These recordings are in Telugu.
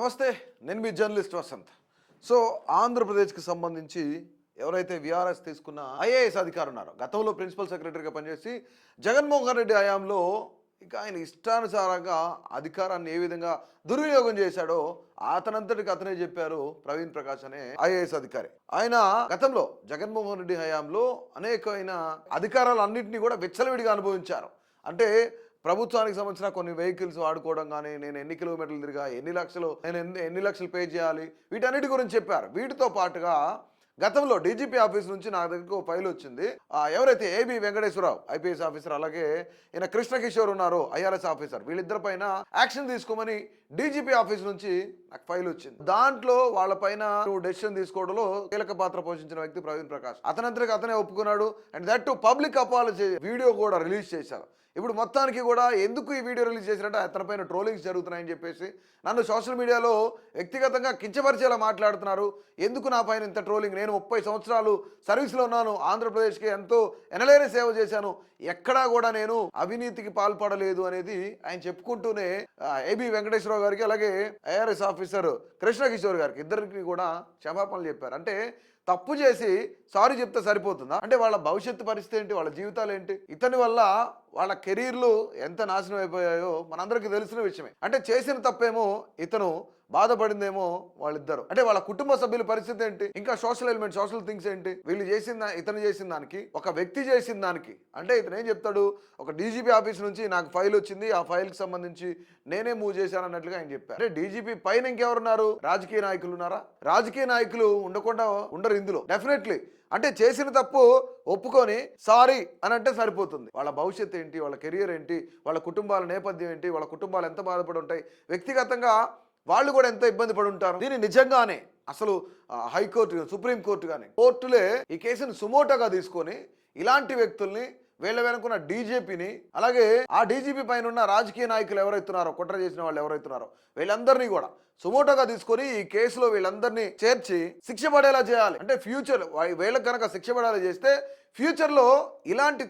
నమస్తే, నేను మీ జర్నలిస్ట్ వసంత్. సో ఆంధ్రప్రదేశ్కి సంబంధించి ఎవరైతే విఆర్ఎస్ తీసుకున్న ఐఏఎస్ అధికారులు ఉన్నారో, గతంలో ప్రిన్సిపల్ సెక్రటరీగా పనిచేసి జగన్మోహన్ రెడ్డి హయాంలో ఇక ఆయన ఇష్టానుసారంగా అధికారాన్ని ఏ విధంగా దుర్వినియోగం చేశాడో అతనంతటికి అతనే చెప్పారు ప్రవీణ్ ప్రకాష్ అనే ఐఏఎస్ అధికారి. ఆయన గతంలో జగన్మోహన్ రెడ్డి హయాంలో అనేకమైన అధికారాలన్నింటినీ కూడా విచ్చలవిడిగా అనుభవించారు. అంటే ప్రభుత్వానికి సంబంధించిన కొన్ని వెహికల్స్ వాడుకోవడం కానీ, నేను ఎన్ని కిలోమీటర్లు తిరిగా, ఎన్ని లక్షలు పే చేయాలి, వీటన్నిటి గురించి చెప్పారు. వీటితో పాటుగా గతంలో డీజీపీ ఆఫీస్ నుంచి నా దగ్గరకు ఫైల్ వచ్చింది. ఎవరైతే ఏబి వెంకటేశ్వరరావు ఐపీఎస్ ఆఫీసర్, అలాగే ఈయన కృష్ణకిషోర్ ఉన్నారు ఐఆర్ఎస్ ఆఫీసర్, వీళ్ళిద్దరి పైన యాక్షన్ తీసుకోమని డీజీపీ ఆఫీస్ నుంచి నాకు ఫైల్ వచ్చింది. దాంట్లో వాళ్ళపైన డెసిషన్ తీసుకోవడంలో కీలక పాత్ర పోషించిన వ్యక్తి ప్రవీణ్ ప్రకాష్. అతనంతరికి అతనే ఒప్పుకున్నాడు. And that to public apology video కూడా రిలీజ్ చేశారు. ఇప్పుడు మొత్తానికి కూడా ఎందుకు ఈ వీడియో రిలీజ్ చేసినట్టు అతనిపైన ట్రోలింగ్స్ జరుగుతున్నాయని చెప్పేసి నన్ను సోషల్ మీడియాలో వ్యక్తిగతంగా కించపరిచేలా మాట్లాడుతున్నారు. ఎందుకు నా పైన ఇంత ట్రోలింగ్? నేను 30 సంవత్సరాలు సర్వీస్లో ఉన్నాను, ఆంధ్రప్రదేశ్కి ఎంతో ఎనలేని సేవ చేశాను, ఎక్కడా కూడా నేను అవినీతికి పాల్పడలేదు అనేది ఆయన చెప్పుకుంటూనే ఏబి వెంకటేశ్వరరావు గారికి, అలాగే ఐఆర్ఎస్ ఆఫీసర్ కృష్ణకిషోర్ గారికి ఇద్దరికి కూడా క్షమాపణలు చెప్పారు. అంటే తప్పు చేసి సారీ చెప్తే సరిపోతుందా? అంటే వాళ్ళ భవిష్యత్తు పరిస్థితి ఏంటి, వాళ్ళ జీవితాలు ఏంటి? ఇతని వల్ల వాళ్ళ కెరీర్లు ఎంత నాశనం అయిపోయాయో మనందరికీ తెలిసిన విషయమే. అంటే చేసిన తప్పేమో ఇతను, బాధపడిందేమో వాళ్ళిద్దరు. అంటే వాళ్ళ కుటుంబ సభ్యుల పరిస్థితి ఏంటి, ఇంకా సోషల్ థింగ్స్ ఏంటి? ఇతను చేసిన దానికి, ఒక వ్యక్తి చేసిన దానికి. అంటే ఇతను ఏం చెప్తాడు, ఒక డీజీపీ ఆఫీస్ నుంచి నాకు ఫైల్ వచ్చింది, ఆ ఫైల్కి సంబంధించి నేనే మూవ్ చేశాను అన్నట్లుగా ఆయన చెప్పారు. అంటే డీజీపీ పైన ఇంకెవరున్నారు? రాజకీయ నాయకులు ఉన్నారా? రాజకీయ నాయకులు ఉండకుండా ఉండరు ఇందులో డెఫినెట్లీ. అంటే చేసిన తప్పు ఒప్పుకొని సారీ అని అంటే సరిపోతుంది. వాళ్ళ భవిష్యత్తు ఏంటి, వాళ్ళ కెరియర్ ఏంటి, వాళ్ళ కుటుంబాల నేపథ్యం ఏంటి, వాళ్ళ కుటుంబాలు ఎంత బాధపడి ఉంటాయి, వ్యక్తిగతంగా వాళ్ళు కూడా ఎంత ఇబ్బంది పడి ఉంటారు. దీన్ని నిజంగానే అసలు హైకోర్టు, సుప్రీంకోర్టు కానీ కోర్టులే ఈ కేసును సుమోటోగా తీసుకొని ఇలాంటి వ్యక్తుల్ని, వీళ్ళ వెనుకున్న డీజీపీని, అలాగే ఆ డీజీపీ పైన ఉన్న రాజకీయ నాయకులు ఎవరైతున్నారో, కుట్ర చేసిన వాళ్ళు ఎవరైతున్నారో వీళ్ళందరినీ కూడా సుమోటోగా తీసుకొని ఈ కేసులో వీళ్ళందరినీ చేర్చి శిక్ష పడేలా చేయాలి. అంటే ఫ్యూచర్ వీళ్ళకి కనుక శిక్ష పడేలా చేస్తే ఫ్యూచర్లో ఇలాంటి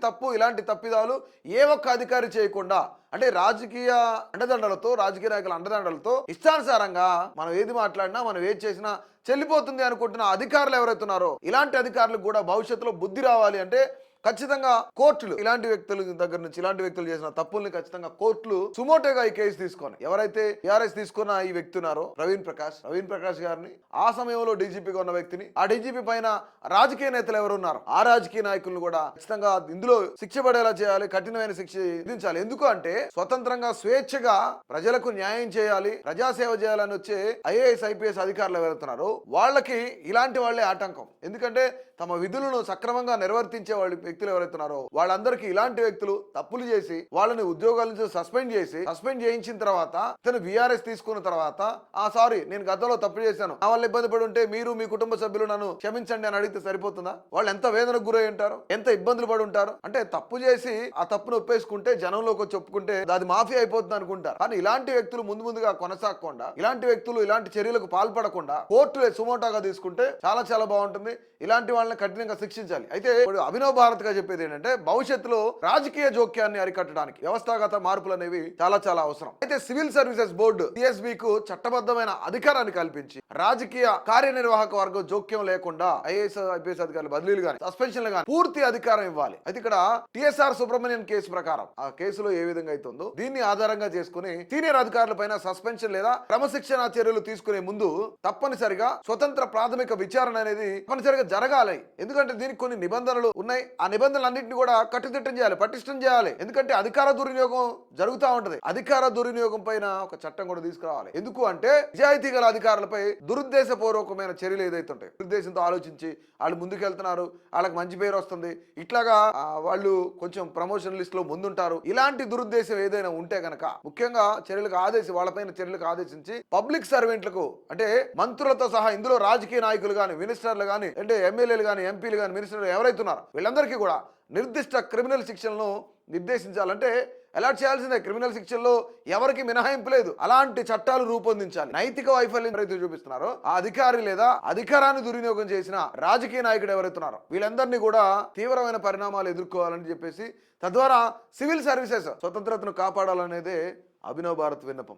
తప్పిదాలు ఏ ఒక్క అధికారి చేయకుండా, అంటే రాజకీయ అండదండలతో, రాజకీయ నాయకుల అండదండలతో ఇష్టానుసారంగా మనం ఏది మాట్లాడినా, మనం ఏది చేసినా చెల్లిపోతుంది అనుకుంటున్న అధికారులు ఎవరైతున్నారో ఇలాంటి అధికారులకు కూడా భవిష్యత్తులో బుద్ధి రావాలి. అంటే ఖచ్చితంగా కోర్టులు ఇలాంటి వ్యక్తుల దగ్గర నుంచి, ఇలాంటి వ్యక్తులు చేసిన తప్పుల్ని ఖచ్చితంగా కోర్టులు సుమోటోగా ఈ కేసు తీసుకొని, ఎవరైతే టీఆర్ఎస్ తీసుకున్న ఈ వ్యక్తి ఉన్నారో ప్రవీణ్ ప్రకాష్ గారిని, ఆ సమయంలో డీజీపీగా ఉన్న వ్యక్తిని, ఆ డీజీపీ పైన రాజకీయ నేతలు ఎవరు ఉన్నారు ఆ రాజకీయ నాయకులను కూడా ఖచ్చితంగా ఇందులో శిక్ష పడేలా చేయాలి, కఠినమైన శిక్ష విధించాలి. ఎందుకు అంటే స్వతంత్రంగా, స్వేచ్ఛగా ప్రజలకు న్యాయం చేయాలి, ప్రజాసేవ చేయాలని వచ్చే ఐఏఎస్ ఐపీఎస్ అధికారులు ఎవరుతున్నారో వాళ్ళకి ఇలాంటి వాళ్లే ఆటంకం. ఎందుకంటే తమ విధులను సక్రమంగా నిర్వర్తించే వ్యక్తులు ఎవరైతున్నారో వాళ్ళందరికీ ఇలాంటి వ్యక్తులు తప్పులు చేసి వాళ్ళని ఉద్యోగాల నుంచి సస్పెండ్ చేయించిన తర్వాత, తను విఆర్ఎస్ తీసుకున్న తర్వాత సారీ నేను గతంలో తప్పు చేశాను, నా వల్ల ఇబ్బంది పడి ఉంటే మీరు మీ కుటుంబ సభ్యులు నన్ను క్షమించండి అని అడిగితే సరిపోతుందా? వాళ్ళు ఎంత వేదనకు గురై ఉంటారు, ఎంత ఇబ్బందులు పడి ఉంటారు. అంటే తప్పు చేసి ఆ తప్పును ఒప్పేసుకుంటే, జనంలోకి వచ్చి ఒప్పుకుంటే అది మాఫీ అయిపోతుంది అనుకుంటారు. కానీ ఇలాంటి వ్యక్తులు ముందుగా కొనసాగకుండా, ఇలాంటి వ్యక్తులు ఇలాంటి చర్యలకు పాల్పడకుండా కోర్టులే సుమోటాగా తీసుకుంటే చాలా బాగుంటుంది. ఇలాంటి వాళ్ళని కఠినంగా శిక్షించాలి. అయితే అభినవ్ భారత్ గా చెప్పేది ఏంటంటే భవిష్యత్తులో రాజకీయ జోక్యాన్ని అరికట్టడానికి వ్యవస్థాగత మార్పులు అనేవి చాలా అవసరం. అయితే సివిల్ సర్వీసెస్ బోర్డు సిఎస్బికు చట్టబద్ధమైన అధికారాన్ని కల్పించి రాజకీయ కార్యనిర్వాహక వర్గం జోక్యం లేకుండా ఐఏఎస్ ఐపీఎస్ అధికారులు బదిలీలు కానీ, సస్పెన్షన్లు కానీ పూర్తి అధికారం ఇవ్వాలి. అయితే ఇక్కడ టిఎస్ఆర్ సుబ్రహ్మణ్యం కేసు ప్రకారం ఆ కేసులో ఏ విధంగా అవుతుందో దీన్ని ఆధారంగా చేసుకుని సీనియర్ అధికారుల పైన సస్పెన్షన్ లేదా క్రమశిక్షణ చర్యలు తీసుకునే ముందు తప్పనిసరిగా స్వతంత్ర ప్రాథమిక విచారణ అనేది తప్పనిసరిగా జరగాలి. ఎందుకంటే దీనికి కొన్ని నిబంధనలు ఉన్నాయి. ఆ నిబంధనలన్నింటినీ కూడా కట్టుదిట్టం చేయాలి, పటిష్టం చేయాలి. ఎందుకంటే అధికార దుర్వినియోగం జరుగుతూ ఉంటది. అధికార దుర్వినియోగం పైన ఒక చట్టం కూడా తీసుకురావాలి. ఎందుకు అంటే నిజాయితీ గల అధికారులపై దురుద్దేశపూర్వకమైన చర్యలు ఏదైతే ఉంటాయి, దురుద్దేశంతో ఆలోచించి వాళ్ళు ముందుకెళ్తున్నారు, వాళ్ళకి మంచి పేరు వస్తుంది, ఇట్లాగా వాళ్ళు కొంచెం ప్రమోషన్ లిస్ట్ లో ముందుంటారు, ఇలాంటి దురుద్దేశం ఏదైనా ఉంటే గనక ముఖ్యంగా వాళ్ళపైన చర్యలకు ఆదేశించి పబ్లిక్ సర్వెంట్లకు, అంటే మంత్రులతో సహా ఇందులో రాజకీయ నాయకులు కానీ, మినిస్టర్లు కానీ, అంటే ఎమ్మెల్యేలు కానీ, ఎంపీలు కానీ, మినిస్టర్లు ఎవరైతున్నారో వీళ్ళందరికీ కూడా నిర్దిష్ట క్రిమినల్ శిక్షలను నిర్దేశించాలంటే అలాట్ చేయాల్సిందే. క్రిమినల్ శిక్షల్లో ఎవరికి మినహాయింపు లేదు. అలాంటి చట్టాలు రూపొందించాలి. నైతిక వైఫల్యం ఎవరైతే చూపిస్తున్నారో ఆ అధికారి లేదా అధికారాన్ని దుర్వినియోగం చేసిన రాజకీయ నాయకుడు ఎవరైతున్నారో వీళ్ళందరినీ కూడా తీవ్రమైన పరిణామాలు ఎదుర్కోవాలని చెప్పేసి, తద్వారా సివిల్ సర్వీసెస్ స్వతంత్రతను కాపాడాలనేదే అభినవ్ భారత్ విన్నపం.